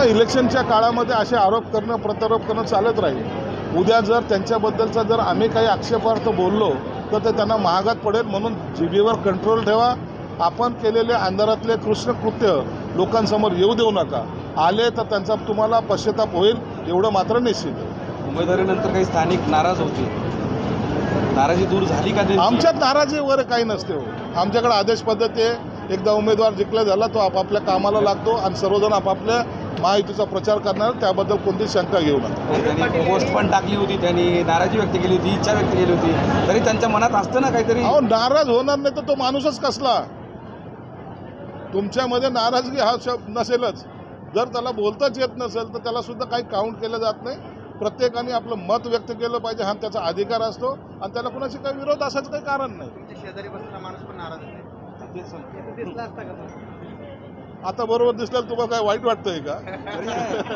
इलेक्शनच्या काळामध्ये असे आरोप करणं प्रत्यारोप करणं चालत राहील। उद्या जर त्यांच्याबद्दलचा जर आम्ही काही आक्षेपार्थ बोललो तर ते त्यांना महागात पडेल, म्हणून जिभेवर कंट्रोल ठेवा। आपण केलेले अंधारातले कृष्ण कृत्य लोकांसमोर येऊ देऊ नका। आले तर त्यांचा तुम्हाला पश्चाताप होईल, एवढं मात्र निश्चित आहे। उमेदवारीनंतर काही स्थानिक नाराज होते, नाराजी दूर झाली का त्यांची? आमच्यात नाराजी वगैरे काही नसते हो। आमच्याकडे आदेश पद्धती आहे, एकदा उमेदवार जिंकला झाला तो आपापल्या कामाला लागतो आणि सर्वजण आपापल्या महायुतीचा प्रचार करणार, त्याबद्दल कोणती शंका घेऊ नका। त्यांनी पोस्ट पण टाकली होती, त्यांनी नाराजी व्यक्त केली होती, इच्छा व्यक्त केली होती, तरी त्यांच्या मनात असतं ना काहीतरी। अहो, नाराज होणार नाही तर तो माणूसच कसला? तुमच्यामध्ये नाराजगी हा शब्द नसेलच, जर त्याला बोलताच येत नसेल तर त्याला सुद्धा काही काउंट केलं जात नाही। प्रत्येकाने आपलं मत व्यक्त केलं पाहिजे, हा त्याचा अधिकार असतो आणि त्याला कुणाशी काही विरोध असायचं काही कारण नाही। शेजारी बसलेला माणूस पण नाराज आहे, दिसला असता का? आता बरोबर दिसल्यावर तुम्हाला काय वाईट वाटतंय का?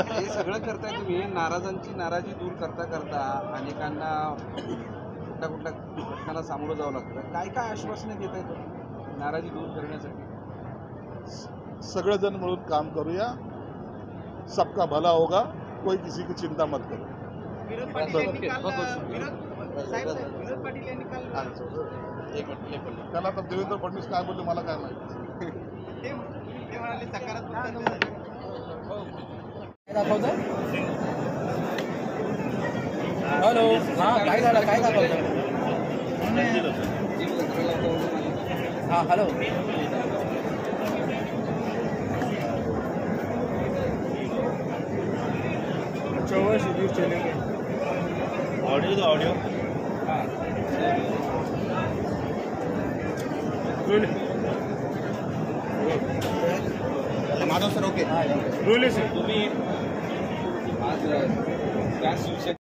हे सगळं करताय तुम्ही, नाराजांची नाराजी दूर करता करता अनेकांना कुठल्या कुठल्या घटनांना सामोरं जावं लागतं। काय काय आश्वासनं देत आहे तुम्ही नाराजी दूर करण्यासाठी? सगळेजण मिळून काम करूया, सबका भला होगा, कोई किसी की चिंता मत करो। विरोध पाटील यांनी त्याला आता देवेंद्र फडणवीस काय बोलले मला काय माहिती। ते म्हणाले सकारात्मक हॅलो, हां काय झालं, काय दाखवतं? हां हॅलो, ऑडियो तो ऑडियो माधव सर ओके रोले सर तुम्ही आज